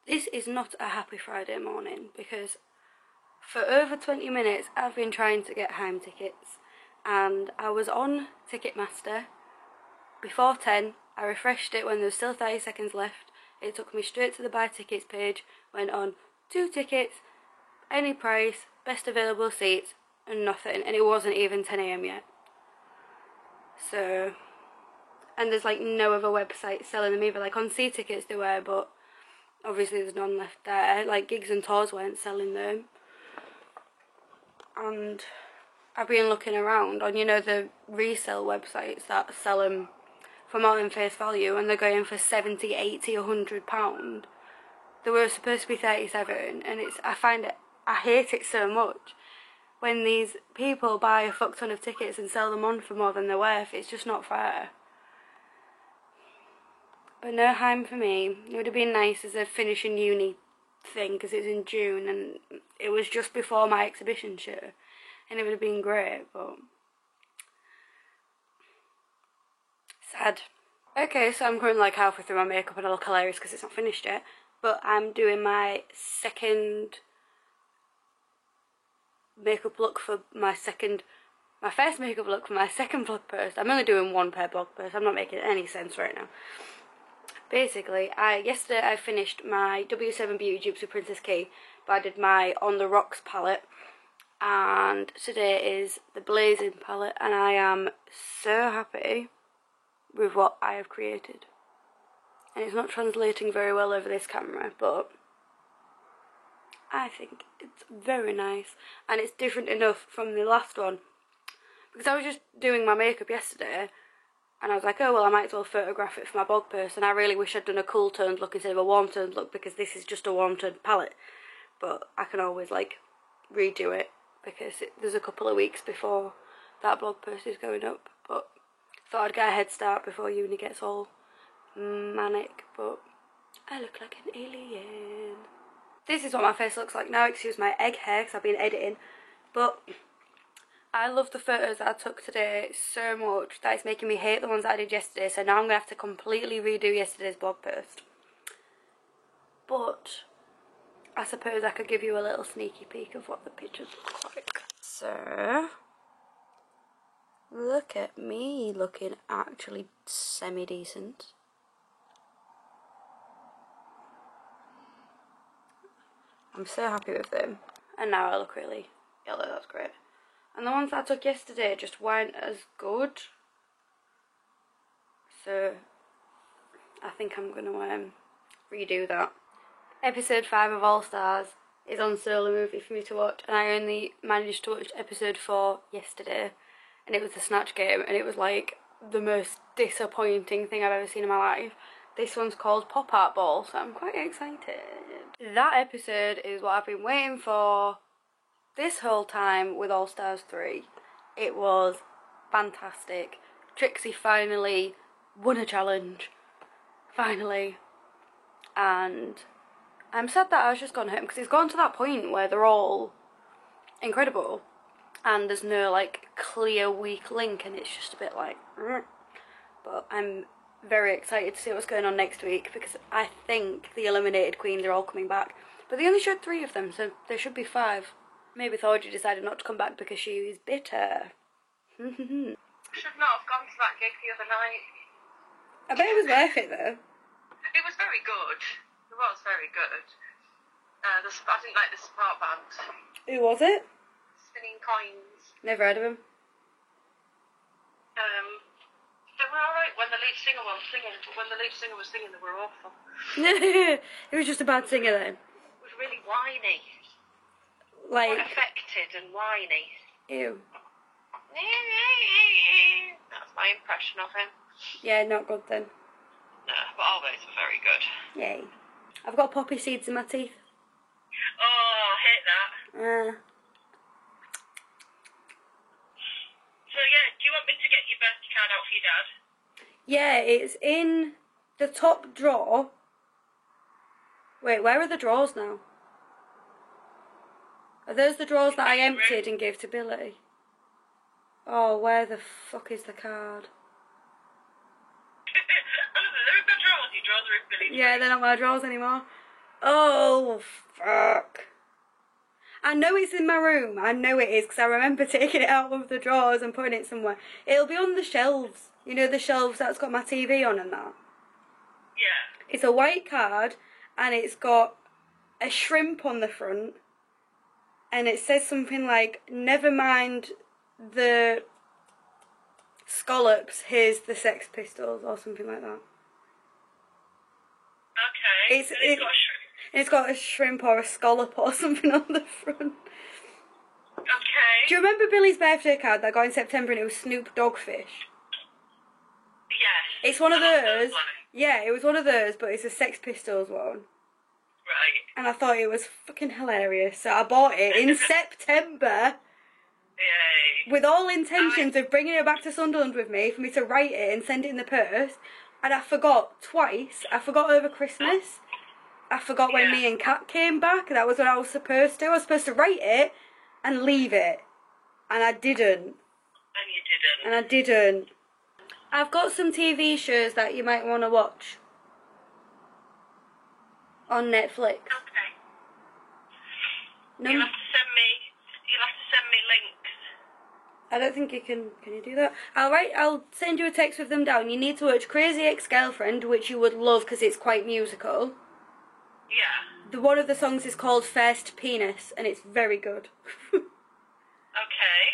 This is not a happy Friday morning because for over 20 minutes I've been trying to get home tickets, and I was on Ticketmaster before 10. I refreshed it when there was still 30 seconds left. It took me straight to the buy tickets page, went on 2 tickets, any price, best available seats, and nothing, and it wasn't even 10 AM yet. So, and there's like no other website selling them either. Like on C Tickets they were, but obviously there's none left there. Like Gigs and Tours weren't selling them. And I've been looking around on, you know, the resale websites that sell them for more than face value, and they're going for 70, 80, £100. They were supposed to be 37, and I hate it so much when these people buy a fuck ton of tickets and sell them on for more than they're worth. It's just not fair. But no Haim for me. It would have been nice as a finishing uni thing because it's in June and it was just before my exhibition show, and it would have been great, but sad. Okay, so I'm currently like halfway through my makeup and I look hilarious because it's not finished yet, but I'm doing my first makeup look for my second blog post. I'm only doing one per blog post. I'm not making any sense right now. Basically, yesterday I finished my W7 Beauty Dupes with Princess Key, but I did my On the Rocks palette, and today is the Blazing palette, and I am so happy with what I have created. And it's not translating very well over this camera, but I think it's very nice, and it's different enough from the last one, because I was just doing my makeup yesterday and I was like, oh well, I might as well photograph it for my blog post, and I really wish I'd done a cool toned look instead of a warm toned look, because this is just a warm toned palette, but I can always like redo it because there's a couple of weeks before that blog post is going up, but thought I'd get a head start before uni gets all manic. But I look like an alien. This is what my face looks like now. Excuse my egg hair because I've been editing, but I love the photos that I took today so much that it's making me hate the ones that I did yesterday, so now I'm going to have to completely redo yesterday's blog post. But I suppose I could give you a little sneaky peek of what the pictures look like. So, look at me looking actually semi-decent. I'm so happy with them. And now I look really yellow, that's great. And the ones that I took yesterday just weren't as good. So I think I'm going to redo that. Episode 5 of All Stars is on Solo Movie for me to watch, and I only managed to watch episode 4 yesterday, and it was the Snatch Game, and it was like the most disappointing thing I've ever seen in my life. This one's called Pop Art Ball, so I'm quite excited. That episode is what I've been waiting for this whole time with All Stars 3. It was fantastic. Trixie finally won a challenge. Finally. And I'm sad that Aja's gone home, because it's gone to that point where they're all incredible and there's no like clear weak link, and it's just a bit like but I'm very excited to see what's going on next week, because I think the eliminated queens are all coming back, but they only showed 3 of them, so there should be 5. Maybe Thorgy decided not to come back because she is bitter. Should not have gone to that gig the other night. I bet it was worth it though. It was very good. It was very good. I didn't like the support band. Who was it? Spinning Coins. Never heard of him. They were alright when the lead singer was singing, but when the lead singer was singing they were awful. It was just a bad singer then. It was really whiny. Like affected and whiny. Ew. That's my impression of him. Yeah, not good then. No, but all those were very good. Yay. I've got poppy seeds in my teeth. Oh, I hate that. So yeah, do you want me to get your birthday card out for your dad? Yeah, it's in the top drawer. Wait, where are the drawers now? Are those the drawers that I emptied and gave to Billy? Oh, where the fuck is the card? They're in the drawers. Your drawers are in Billy's. Yeah, they're not my drawers anymore. Oh, fuck. I know it's in my room. I know it is because I remember taking it out of the drawers and putting it somewhere. It'll be on the shelves. You know, the shelves that's got my TV on and that? Yeah. It's a white card and it's got a shrimp on the front. And it says something like, never mind the scallops, here's the Sex Pistols, or something like that. Okay. It's got a shrimp. It's got a shrimp or a scallop or something on the front. Okay. Do you remember Billy's birthday card that got in September and it was Snoop Dogfish? Yes. It's one of I love those. one. Yeah, it was one of those, but it's a Sex Pistols one. Right. And I thought it was fucking hilarious, so I bought it in September Yay. with all intentions of bringing it back to Sunderland with me for me to write it and send it in the post. And I forgot twice. I forgot over Christmas. I forgot when me and Kat came back. That was what I was supposed to. I was supposed to write it and leave it. And I didn't. And you didn't. And I didn't. I've got some TV shows that you might want to watch on Netflix. Okay. No, You'll have to send me links. I don't think you can. Can you do that? I'll send you a text with them down. You need to watch Crazy Ex-Girlfriend, which you would love because it's quite musical. Yeah. One of the songs is called First Penis, and it's very good. Okay.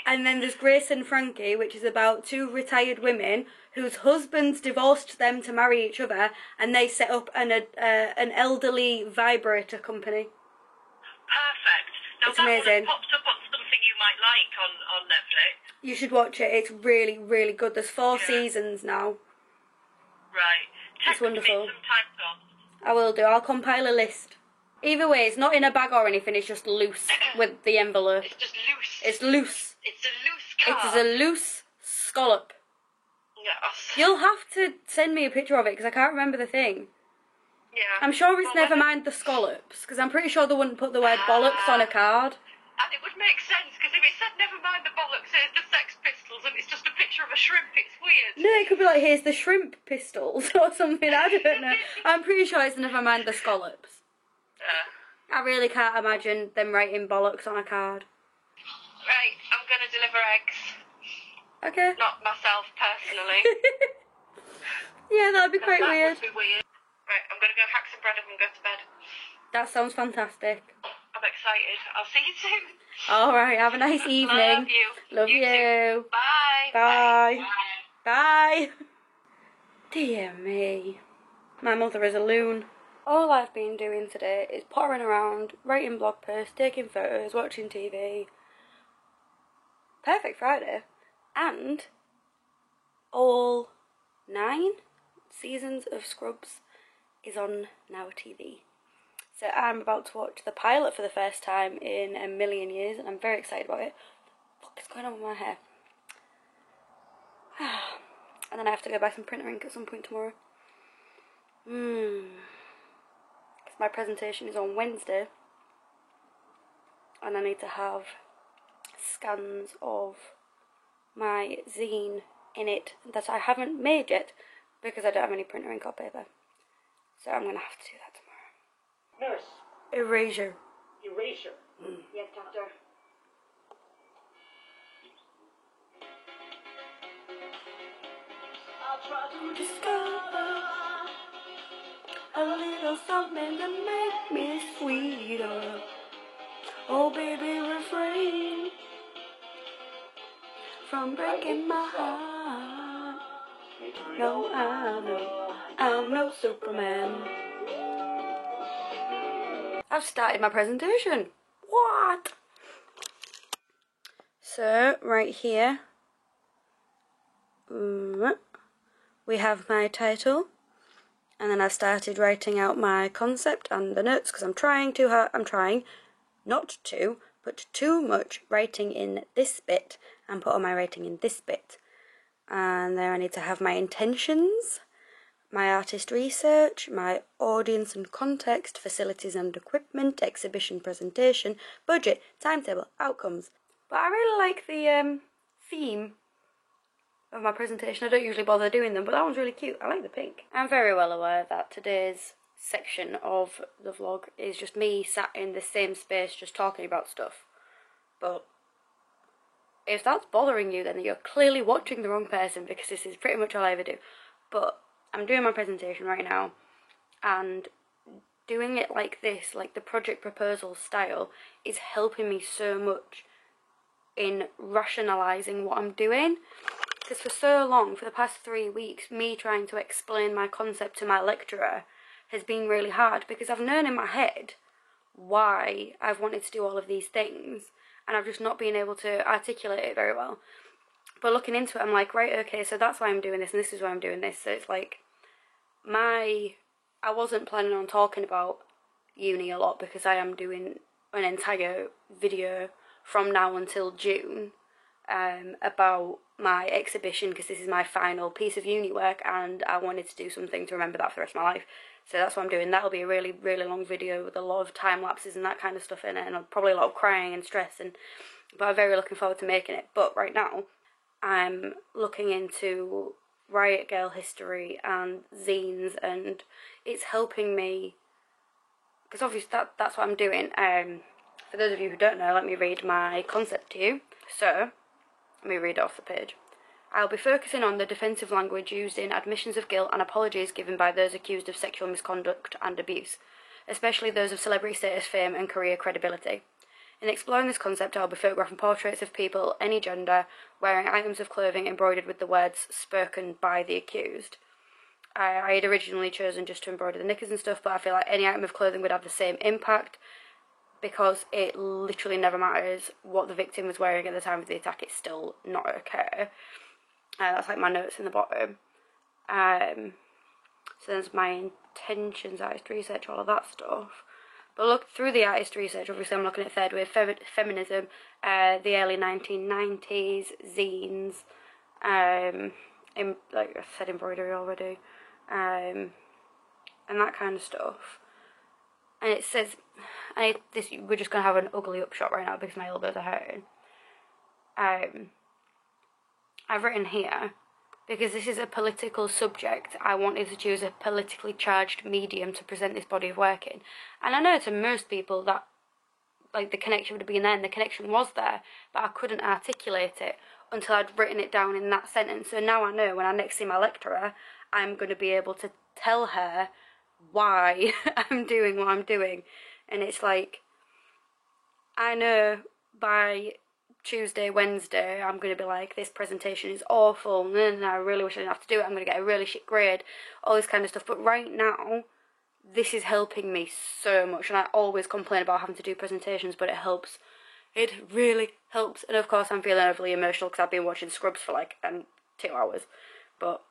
And then there's Grace and Frankie, which is about two retired women whose husbands divorced them to marry each other, and they set up an elderly vibrator company. Perfect. Now It's that amazing. one has popped up on something you might like on Netflix. You should watch it. It's really, really good. There's 4 seasons now. Right. Text wonderful. me some titles. I will do. I'll compile a list. Either way, it's not in a bag or anything. It's just loose with the envelope. It's just loose. It's loose. It's a loose card. It is a loose scallop. Yes. You'll have to send me a picture of it because I can't remember the thing. Yeah. I'm sure it's Well, never mind the scallops because I'm pretty sure they wouldn't put the word bollocks on a card. And it would make sense because if it said never mind the bollocks, here's the Sex Pistols, and it's just a picture of a shrimp, it's weird. No, it could be like, here's the shrimp pistols or something. I don't know. I'm pretty sure it's never mind the scallops. I really can't imagine them writing bollocks on a card. Right, I'm going to deliver eggs. Okay. Not myself personally. Yeah, that'd be quite that weird. would be weird. Right, I'm going to go hack some bread up and go to bed. That sounds fantastic. I'm excited. I'll see you soon. Alright, have a nice evening. Love you. Love You you. too. Bye. Bye. Bye. Bye. Dear me. My mother is a loon. All I've been doing today is pottering around, writing blog posts, taking photos, watching TV. Perfect Friday. And all 9 seasons of Scrubs is on Now TV. So I'm about to watch the pilot for the first time in a million years, and I'm very excited about it. What is going on with my hair? And then I have to go buy some printer ink at some point tomorrow. Because my presentation is on Wednesday, and I need to have scans of my zine in it that I haven't made yet because I don't have any printer ink or paper. So I'm going to have to do that tomorrow. Nurse. Erasure. Erasure. Yes, doctor. I'll try to Discover a little something to make me sweeter. Oh, baby, refrain from breaking my heart. No, I'm no Superman. I've started my presentation. What? So, right here, we have my title, and then I started writing out my concept and the notes because I'm trying not to put too much writing in this bit and put all my writing in this bit. And then I need to have my intentions, my artist research, my audience and context, facilities and equipment, exhibition presentation, budget, timetable, outcomes. But I really like the theme of my presentation. I don't usually bother doing them, but that one's really cute. I like the pink. I'm very well aware that today's section of the vlog is just me sat in the same space just talking about stuff. But if that's bothering you, then you're clearly watching the wrong person, because this is pretty much all I ever do. But I'm doing my presentation right now, and doing it like this, like the project proposal style, is helping me so much in rationalising what I'm doing. Because for so long, for the past 3 weeks, me trying to explain my concept to my lecturer has been really hard, because I've known in my head why I've wanted to do all of these things, and I've just not been able to articulate it very well. But looking into it, I'm like, right, okay, so that's why I'm doing this, and this is why I'm doing this. So it's like, I wasn't planning on talking about uni a lot, because I am doing an entire video from now until June about my exhibition, because this is my final piece of uni work, and I wanted to do something to remember that for the rest of my life. So that's what I'm doing. That'll be a really, really long video with a lot of time lapses and that kind of stuff in it, and probably a lot of crying and stress, but I'm very looking forward to making it. But right now, I'm looking into Riot Girl history and zines, and it's helping me, because obviously that's what I'm doing. For those of you who don't know, let me read my concept to you. So, let me read it off the page. I'll be focusing on the defensive language used in admissions of guilt and apologies given by those accused of sexual misconduct and abuse, especially those of celebrity status, fame and career credibility. In exploring this concept, I'll be photographing portraits of people, any gender, wearing items of clothing embroidered with the words spoken by the accused. I had originally chosen just to embroider the knickers and stuff, but I feel like any item of clothing would have the same impact, because it literally never matters what the victim was wearing at the time of the attack, it's still not okay. That's like my notes in the bottom. So there's my intentions, artist research, all of that stuff. But look through the artist research, obviously I'm looking at third wave feminism, the early 1990s, zines, like I said, embroidery already, and that kind of stuff. And it says, we're just going to have an ugly upshot right now because my elbows are hurting. I've written here, because this is a political subject, I wanted to choose a politically charged medium to present this body of work in. And I know to most people that, like, the connection would have been there, and the connection was there, but I couldn't articulate it until I'd written it down in that sentence. So now I know when I next see my lecturer, I'm going to be able to tell her why I'm doing what I'm doing. And it's like, I know by Tuesday, Wednesday, I'm going to be like, this presentation is awful, and I really wish I didn't have to do it, I'm going to get a really shit grade, all this kind of stuff. But right now, this is helping me so much, and I always complain about having to do presentations, but it helps. It really helps. And of course, I'm feeling overly emotional because I've been watching Scrubs for like 2 hours. But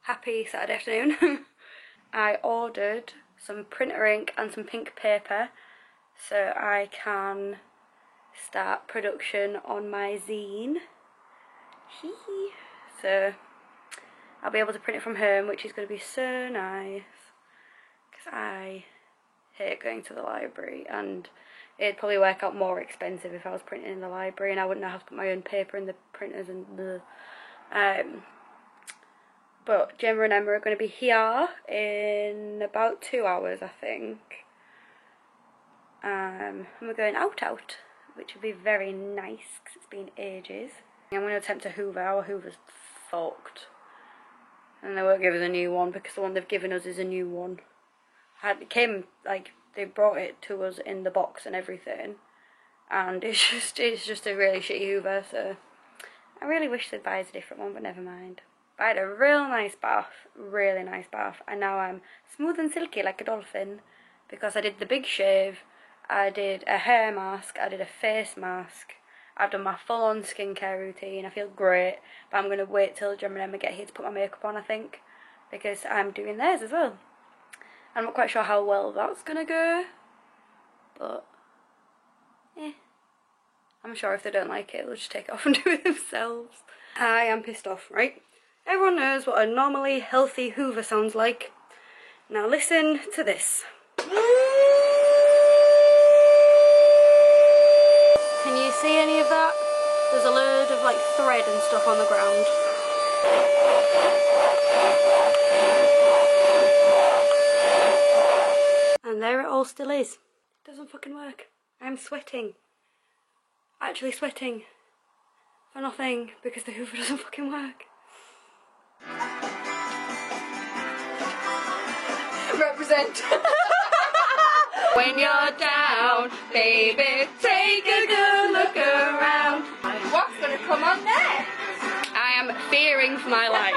happy Saturday afternoon. I ordered some printer ink and some pink paper so I can start production on my zine. So I'll be able to print it from home, which is going to be so nice because I hate going to the library, and it'd probably work out more expensive if I was printing in the library and I wouldn't have to put my own paper in the printers and the but Gemma and Emma are going to be here in about 2 hours, I think. And we're going out, which will be very nice because it's been ages. I'm going to attempt to hoover. Our hoover's fucked. And they won't give us a new one because the one they've given us is a new one. It came, like, they brought it to us in the box and everything. And it's just a really shitty hoover, so I really wish they'd buy us a different one, but never mind. But I had a real nice bath, really nice bath, and now I'm smooth and silky like a dolphin because I did the big shave, I did a hair mask, I did a face mask, I've done my full-on skincare routine. I feel great, but I'm going to wait till Gemma and Emma get here to put my makeup on, I think, because I'm doing theirs as well. I'm not quite sure how well that's going to go, but I'm sure if they don't like it, they'll just take it off and do it themselves. I am pissed off, right? Everyone knows what a normally healthy hoover sounds like. Now listen to this. Can you see any of that? There's a load of like thread and stuff on the ground. And there it all still is. It doesn't fucking work. I'm sweating. Actually sweating. For nothing, because the hoover doesn't fucking work. Represent. When you're down, baby, take a good look around. What's gonna come on next? I am fearing for my life.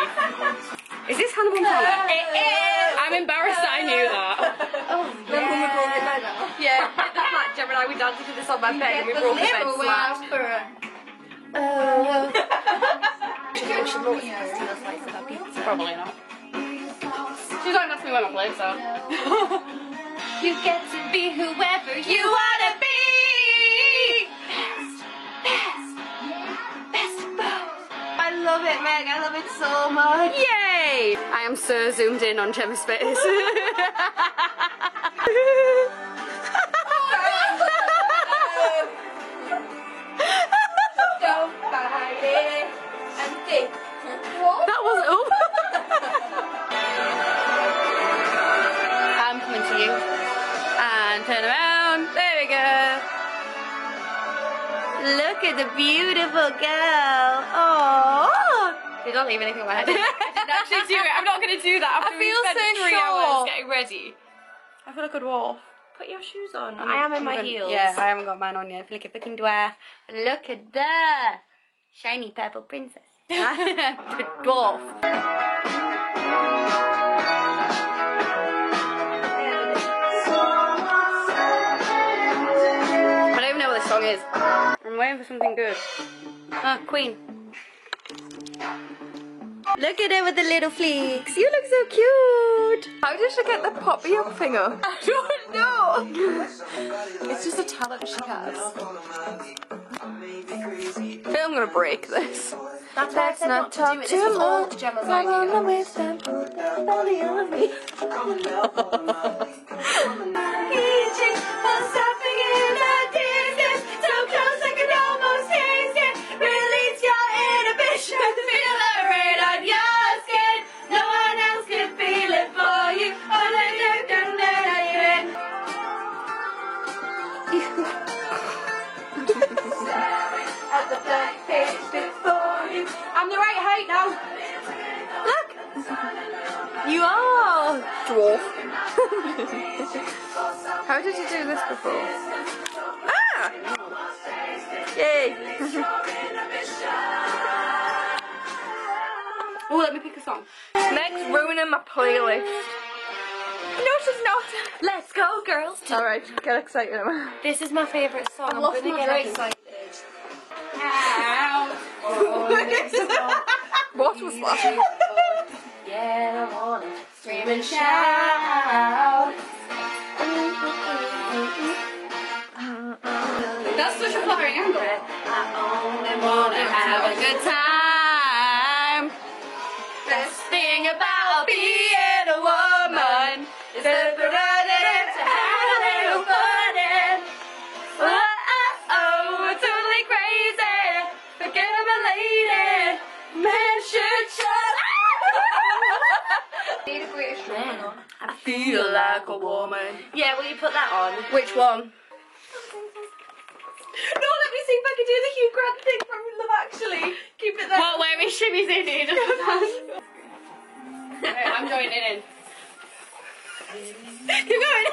Is this Hannah Montana? It is! I'm embarrassed that I knew that. Oh, remember when we broke it bed now? Yeah, at the flat, Gemma and I, we danced to this on my bed and we broke the bed flat. Probably not. She's not gonna ask me when I play, so. You get to be whoever you wanna be. Best of both. I love it, Meg. I love it so much. Yay! I am so zoomed in on Gemma's face. Don't fight it and think. That wasn't up. I'm coming to you. And turn around. There we go. Look at the beautiful girl. Oh. Did not leave anything on my head. I didn't actually do it. I'm not going to do that. After we spent 3 hours getting ready. I feel like a dwarf. Put your shoes on. I am in my heels. Yeah, I haven't got mine on yet. I feel like a fucking dwarf. Look at that. Shiny purple princess. The dwarf. I don't even know what this song is. I'm waiting for something good. Ah, Queen. Look at her with the little fleeks. You look so cute. How did she get the poppy up finger? I don't know. It's just a talent she has. I feel I'm gonna break this. That's why I said not to do it. This was all Gemma's idea. I'm the right height now. Look! You are! Dwarf. How did you do this before? Ah! Yay! Oh, let me pick a song. Meg's ruining my playlist. No, she's not. Let's go, girls. Alright, get excited, Emma. This is my favourite song. I'm lost gonna my get brain. excited. What was that? and I wanna scream and shout. That's such a flattering angle. I only wanna Have a good time. Best thing about being a woman is that we're running to have a little fun. Oh, totally crazy. Forget I'm a lady. Men should shut up. need a British woman on. I feel like a woman. Yeah, will you put that on? Which one? No, let me see if I can do the Hugh Grant thing from Love Actually. Keep it there. What, where he shimmies in it? Right, I'm joining in. Keep going.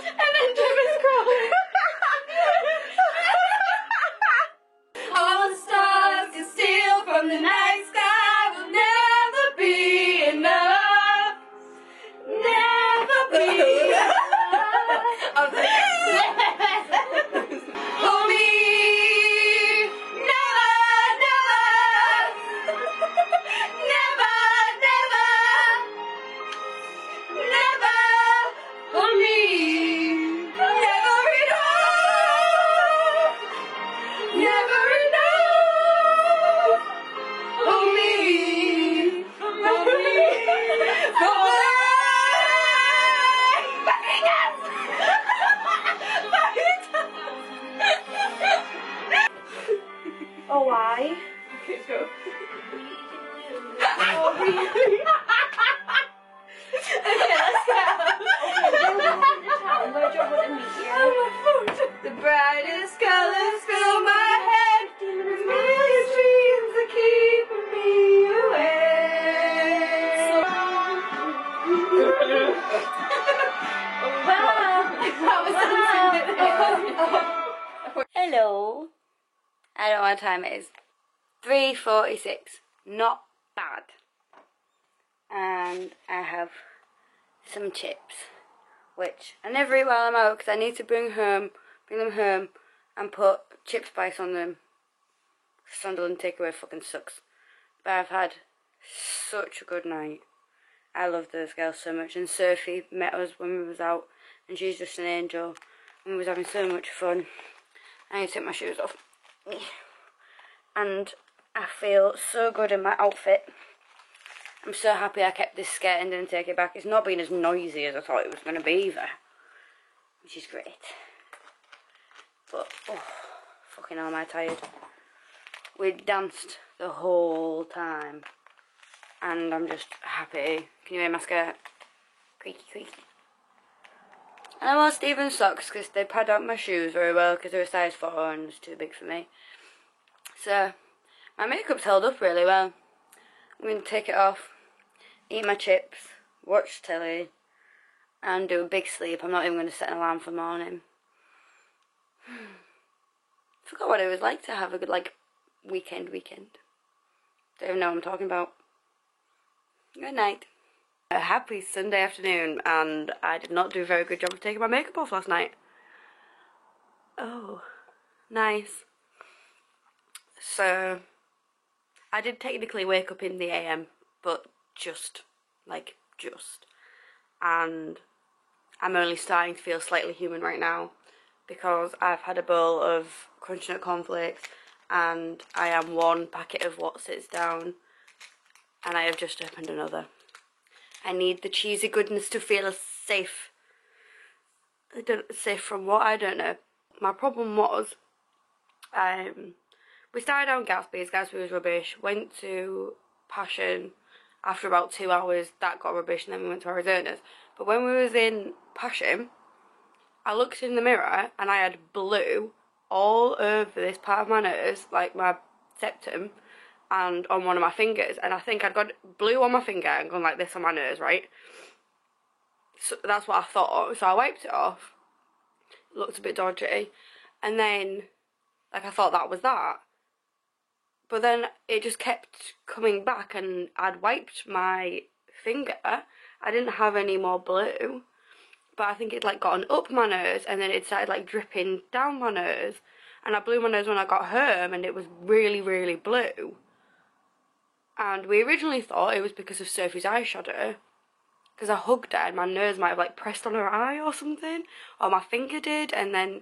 And then Jim is crawling. All the stars can steal from the night sky will never be enough. Never be enough. For me, never, never, never, never, never. For me, never enough, never enough. For me, for me, for me. Oh, why? Okay, go. Oh, really? Okay, let's Where do you want to meet you? go. The brightest colors fill my head. A million dreams are keeping me awake. Hello. I don't know what time it is. 3:46. Not bad. And I have some chips, which I never eat while I'm out because I need to bring them home and put chip spice on them. Sunderland takeaway fucking sucks. But I've had such a good night. I love those girls so much. And Sophie met us when we was out, and she's just an angel. And we was having so much fun. I need to take my shoes off. And I feel so good in my outfit. I'm so happy I kept this skirt and didn't take it back. It's not been as noisy as I thought it was going to be either, which is great. But, oh, fucking hell am I tired. We danced the whole time. And I'm just happy. Can you hear my skirt? Creaky, creaky. And I wore Stevens socks because they pad out my shoes very well because they're a size 4 and it's too big for me. So, my makeup's held up really well. I'm going to take it off, eat my chips, watch telly, and do a big sleep. I'm not even going to set an alarm for the morning. Forgot what it was like to have a good, weekend. Don't even know what I'm talking about. Good night. A happy Sunday afternoon, and I did not do a very good job of taking my makeup off last night. Oh, nice. So, I did technically wake up in the AM, but just. And I'm only starting to feel slightly human right now because I've had a bowl of Crunch Nut cornflakes and I am one packet of What Sits Down and I have just opened another. I need the cheesy goodness to feel safe. Safe from what? I don't know. My problem was, we started on Gatsby's. Gatsby was rubbish. Went to Passion. After about 2 hours, that got rubbish, and then we went to Arizona's. But when we was in Passion, I looked in the mirror, and I had blue all over this part of my nose, like my septum, and on one of my fingers. And I think I'd got blue on my finger and gone like this on my nose, right? So that's what I thought. So I wiped it off. It looked a bit dodgy. And then, I thought that was that. But then it just kept coming back and I'd wiped my finger. I didn't have any more blue. But I think it gotten up my nose and then it started dripping down my nose. And I blew my nose when I got home and it was really, really blue. And we originally thought it was because of Sophie's eyeshadow, because I hugged her and my nose might have like pressed on her eye or something, or my finger did, and then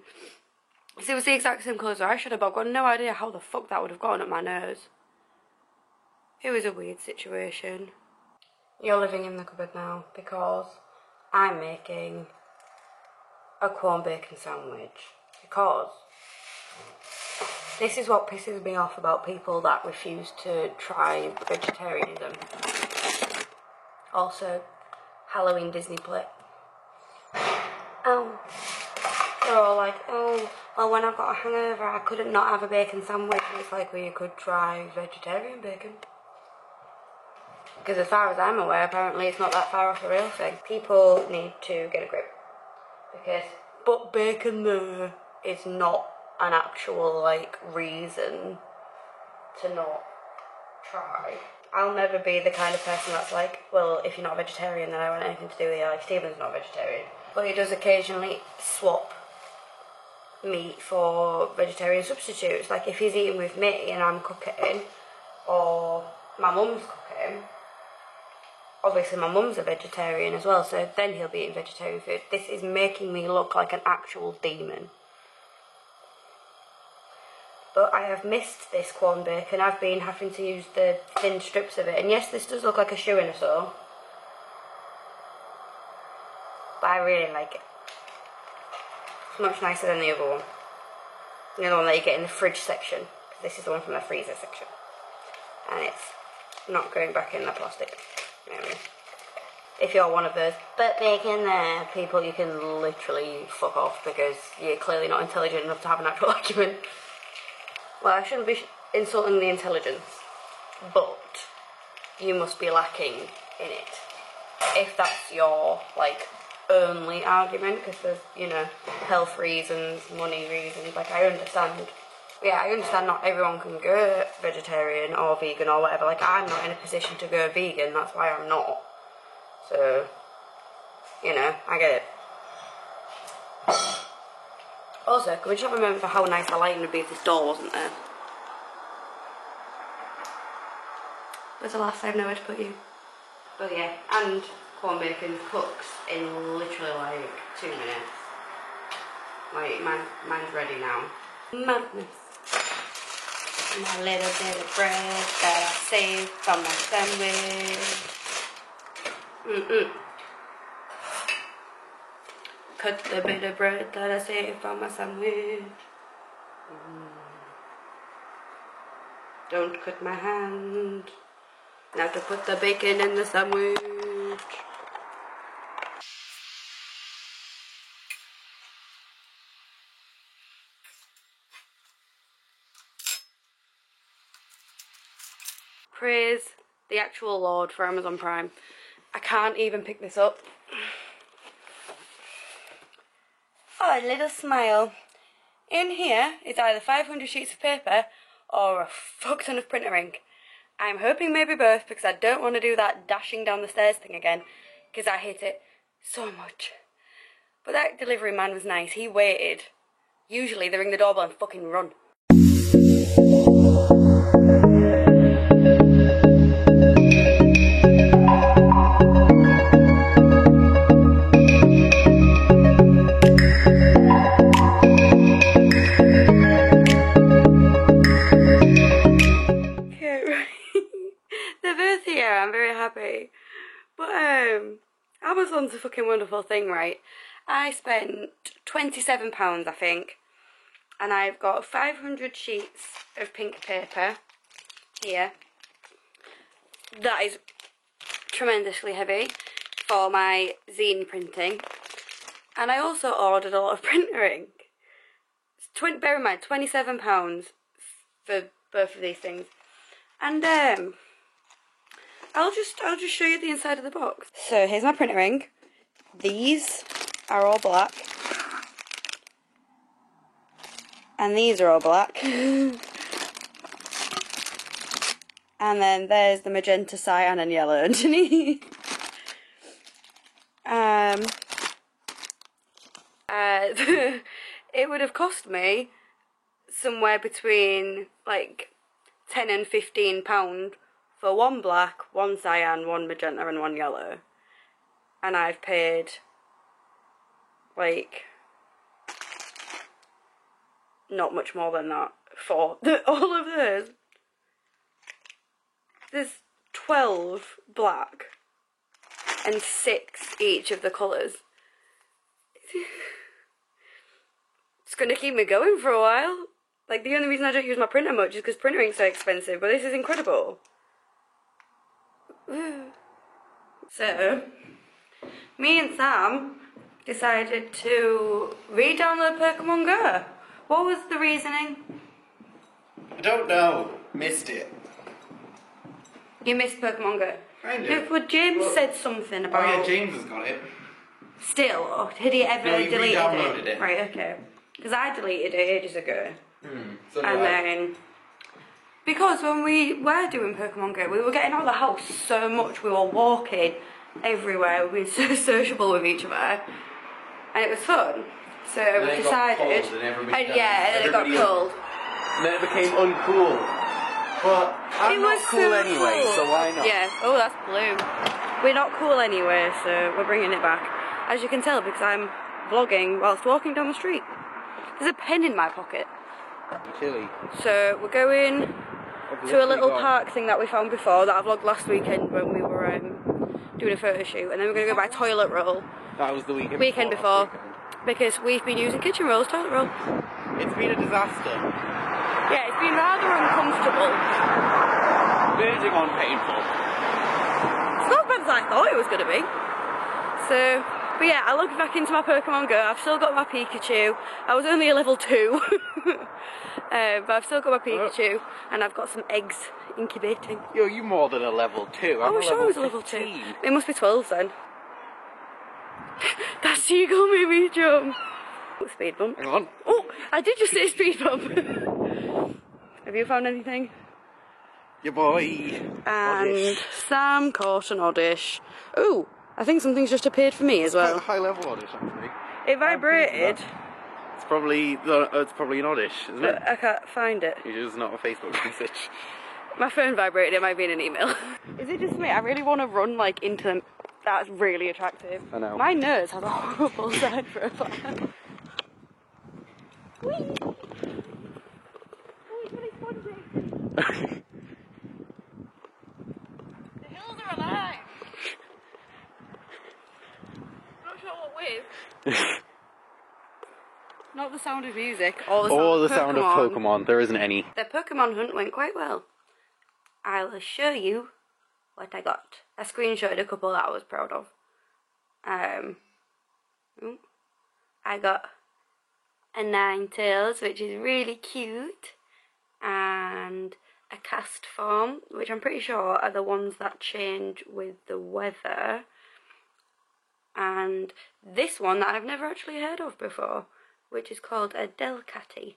so it was the exact same colour as her eyeshadow, but I've got no idea how the fuck that would have gotten up my nose. It was a weird situation. You're living in the cupboard now because I'm making a corn bacon sandwich, because this is what pisses me off about people that refuse to try vegetarianism. Also, Halloween Disney play. Oh, they're all like, oh, well, when I got a hangover, I couldn't not have a bacon sandwich. And it's like, well, you could try vegetarian bacon. Because as far as I'm aware, apparently it's not that far off the real thing. People need to get a grip. Because, but bacon there is not an actual, like, reason to not try. I'll never be the kind of person that's like, well, if you're not a vegetarian, then I don't want anything to do with you. Like, Stephen's not a vegetarian. But he does occasionally swap meat for vegetarian substitutes. Like, if he's eating with me and I'm cooking, or my mum's cooking, obviously my mum's a vegetarian as well, so then he'll be eating vegetarian food. This is making me look like an actual demon. But I have missed this corn bacon. I've been having to use the thin strips of it. And yes, this does look like a shoeing or so. But I really like it. It's much nicer than the other one. The other one that you get in the fridge section. This is the one from the freezer section. And it's not going back in the plastic. Anyway. If you're one of those, but bacon there, people, you can literally fuck off because you're clearly not intelligent enough to have an actual argument. Well, I shouldn't be insulting the intelligence, but you must be lacking in it. If that's your, like, only argument, because there's, you know, health reasons, money reasons, like, I understand. Yeah, I understand not everyone can go vegetarian or vegan or whatever. Like, I'm not in a position to go vegan, that's why I'm not. So, you know, I get it. Also, can we just have a moment for how nice the lighting would be if this door wasn't there? When's the last time nowhere to put you? Oh yeah, and corn bacon cooks in literally like 2 minutes. Like, mine's ready now. Madness. My little bit of bread that I saved from my sandwich. Cut the bit of bread that I saved from my sandwich. Don't cut my hand. Now to put the bacon in the sandwich. Praise the actual Lord for Amazon Prime. I can't even pick this up. Oh, a little smile. In here is either 500 sheets of paper or a fuck ton of printer ink. I'm hoping maybe both because I don't want to do that dashing down the stairs thing again because I hate it so much. But that delivery man was nice. He waited. Usually they ring the doorbell and fucking run. I'm very happy. But Amazon's a fucking wonderful thing, right? I spent £27, I think, and I've got 500 sheets of pink paper here. That is tremendously heavy for my zine printing. And I also ordered a lot of printer ink. Bear in mind, £27 for both of these things. And I'll just show you the inside of the box. So here's my printer ink. These are all black. And these are all black. And then there's the magenta, cyan and yellow underneath. It would have cost me somewhere between like £10 and £15 for one black, one cyan, one magenta and one yellow. And I've paid like not much more than that for all of those. There's 12 black and 6 each of the colours. It's gonna keep me going for a while. Like, the only reason I don't use my printer much is because printer ink's so expensive, but this is incredible. So, me and Sam decided to re-download Pokemon Go. What was the reasoning? I don't know. Missed it. You missed Pokemon Go? Kind of. No, well, James said something about... Oh yeah, James has got it. Still, or had he ever No, he deleted re-downloaded it. Right, okay. Because I deleted it ages ago. So And then... Because when we were doing Pokemon Go, we were getting out of the house so much. We were walking everywhere. We were so sociable with each other. And it was fun. So And we then it got decided... cold and everybody died. yeah, and then it got Everybody- cold. And then it became uncool. But I'm It not was cool so anyway, cool. so why not? Yeah. Oh, that's blue. We're not cool anyway, so we're bringing it back. As you can tell, because I'm vlogging whilst walking down the street. There's a pen in my pocket. Chilly. So we're going to a little park thing that we found before that I vlogged last weekend when we were doing a photo shoot, and then we're going to go buy toilet roll That was the weekend before last weekend. because we've been using kitchen rolls, toilet roll. It's been a disaster. Yeah, it's been rather uncomfortable. Verging on painful. It's not as bad as I thought it was going to be. So, but yeah, I logged back into my Pokemon Go. I've still got my Pikachu. I was only a level 2. But I've still got my Pikachu. And I've got some eggs incubating. Yo, you more than a level 2. I'm Oh, a sure level it was a level 2. 15. It must be 12 then. That seagull made me jump. Speed bump. Hang on. Oh, I did just say speed bump. Have you found anything? Your boy. And Oddish. Sam caught an oddish. Ooh, I think something's just appeared for me as Quite a well. high level oddish, actually. It vibrated, It's probably an oddish, isn't it? but I can't find it. It is not a Facebook message. My phone vibrated, it might be in an email. Is it just me? I really want to run like into them. That's really attractive. I know. My nose has a horrible side profile. Whee! Oh, it's really spongy. The hills are alive. Not sure what with. Not the sound of music, or the sound of Pokemon. There isn't any. The Pokemon hunt went quite well. I'll show you what I got. I screenshotted a couple that I was proud of. I got a Ninetales, which is really cute, and a cast form, which I'm pretty sure are the ones that change with the weather, and this one that I've never actually heard of before, which is called a Delcatty.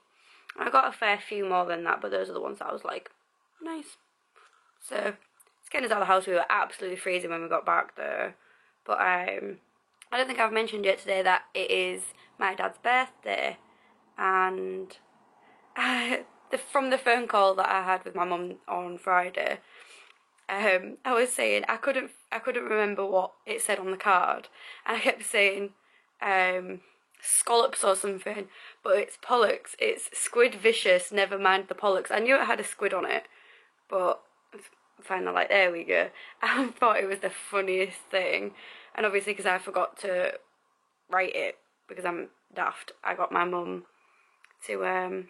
I got a fair few more than that, but those are the ones that I was like, nice. So, it's getting us out of the house. We were absolutely freezing when we got back there. But I don't think I've mentioned yet today that it is my dad's birthday. And from the phone call that I had with my mum on Friday, I was saying I couldn't remember what it said on the card. And I kept saying scallops or something, but it's pollux. It's squid vicious, never mind the pollux. I knew it had a squid on it, but finally, like, there we go. I thought it was the funniest thing, and obviously because I forgot to write it because I'm daft, I got my mum to I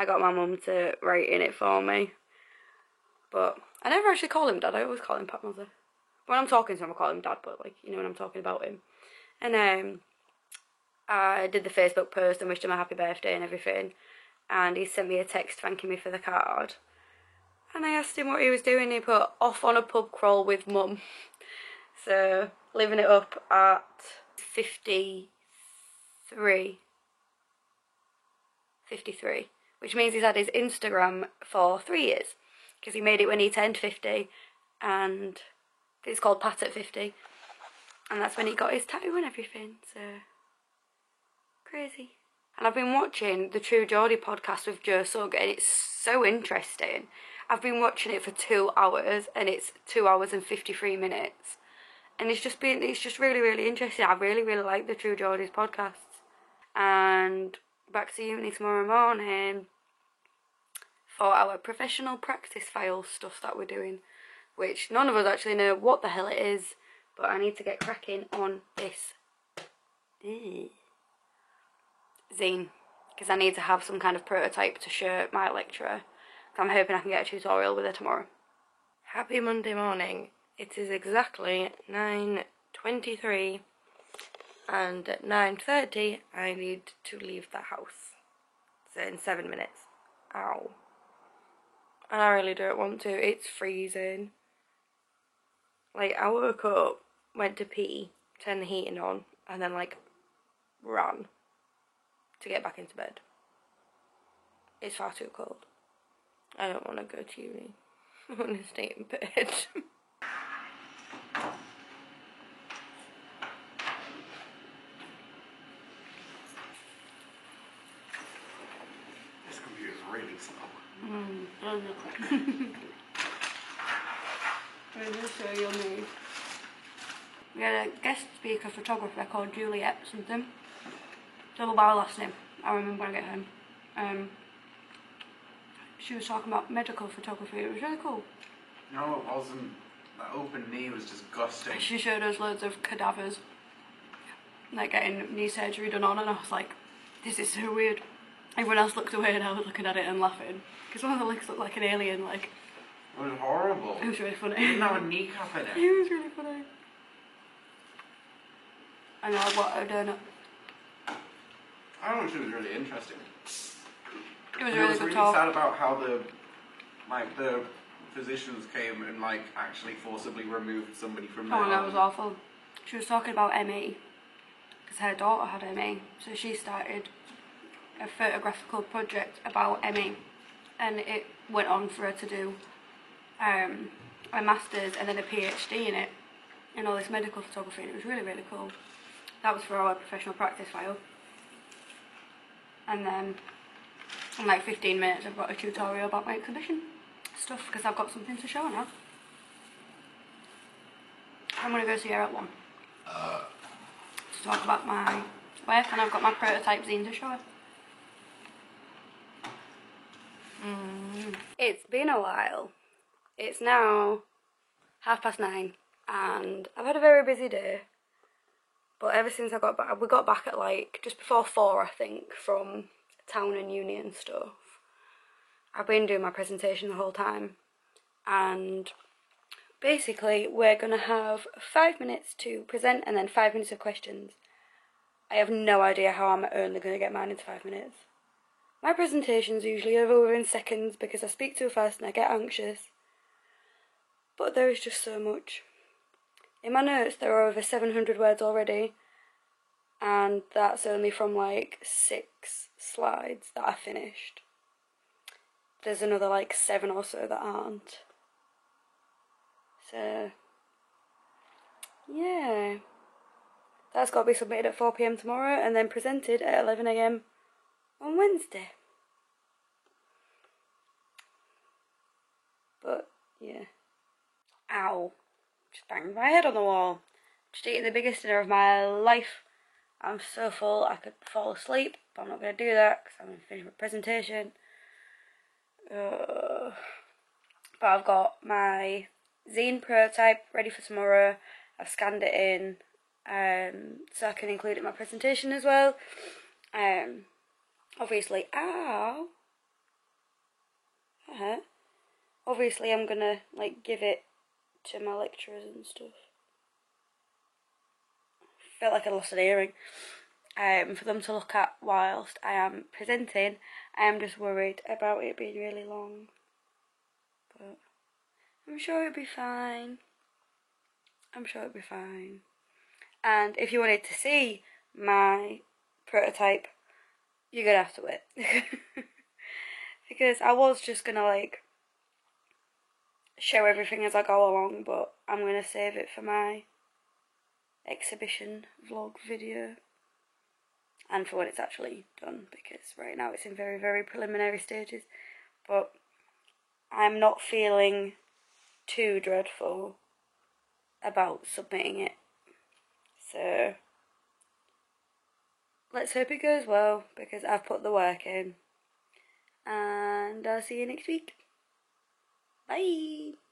got my mum to write in it for me. But I never actually call him Dad. I always call him Pat Mother. When I'm talking to him, I call him Dad, but like, you know, when I'm talking about him. And I did the Facebook post and wished him a happy birthday and everything. And he sent me a text thanking me for the card. And I asked him what he was doing. He put, off on a pub crawl with Mum. So, living it up at 53. 53. Which means he's had his Instagram for 3 years. Because he made it when he turned 50. And it's called Pat at 50. And that's when he got his tattoo and everything. So, crazy. And I've been watching the True Geordie podcast with Joe Sugg, and it's so interesting. I've been watching it for 2 hours, and it's 2 hours and 53 minutes. And it's just really, really interesting. I really, really like the True Geordies podcasts. And back to uni tomorrow morning for our professional practice file stuff that we're doing, which none of us actually know what the hell it is, but I need to get cracking on this zine, because I need to have some kind of prototype to show my lecturer. I'm hoping I can get a tutorial with her tomorrow. Happy Monday morning. It is exactly 9:23, and at 9:30 I need to leave the house. So in 7 minutes. Ow. And I really don't want to. It's freezing. Like, I woke up, went to pee, turned the heating on, and then like ran to get back into bed. It's far too cold. I don't want to go to uni. I want to stay in bed. This computer's really slow. Really so yummy. We had a guest speaker photographer called Juliet something. Double barrel last name. I remember when I get home. She was talking about medical photography. It was really cool. No, it wasn't. That open knee was disgusting. She showed us loads of cadavers, like getting knee surgery done on, and I was like, this is so weird. Everyone else looked away and I was looking at it and laughing. Because one of the legs looked like an alien, like. It was horrible. It was really funny. It didn't have a kneecap in it. It was really funny. And I got a donut. I thought it was really interesting. It was And a really it was good really talk. sad about how the physicians came and like actually forcibly removed somebody from their Oh, that home. was awful. She was talking about ME, because her daughter had ME, so she started a photographical project about ME, and it went on for her to do a master's and then a PhD in it, in all this medical photography, and it was really, really cool. That was for our professional practice file. And then in like 15 minutes I've got a tutorial about my exhibition stuff, because I've got something to show now. I'm going to go see her at 1 to talk about my work, and I've got my prototype zine to show her. It's been a while. It's now 9:30 and I've had a very busy day, but ever since I got back, we got back at like just before 4 I think, from town and uni and stuff. I've been doing my presentation the whole time, and basically we're going to have 5 minutes to present and then 5 minutes of questions. I have no idea how I'm only going to get mine into 5 minutes. My presentation's usually over within seconds because I speak too fast and I get anxious. But there is just so much. In my notes there are over 700 words already, and that's only from like 6 slides that I finished. There's another like 7 or so that aren't. So, yeah. That's got to be submitted at 4 PM tomorrow and then presented at 11 AM on Wednesday. But, yeah. Ow. Just banged my head on the wall. Just eating the biggest dinner of my life. I'm so full I could fall asleep, but I'm not going to do that because I'm going to finish my presentation. But I've got my zine prototype ready for tomorrow. I've scanned it in so I can include it in my presentation as well. Obviously, ow! That hurt. Obviously, I'm gonna like give it to my lecturers and stuff. Felt like I lost an earring. For them to look at whilst I am presenting. I am just worried about it being really long, but I'm sure it'll be fine. I'm sure it'll be fine. And if you wanted to see my prototype, you're gonna have to wait. Because I was just gonna like show everything as I go along, but I'm gonna save it for my exhibition vlog video. and for when it's actually done, because right now it's in very, very preliminary stages. But I'm not feeling too dreadful about submitting it. So let's hope it goes well, because I've put the work in. And I'll see you next week. Bye!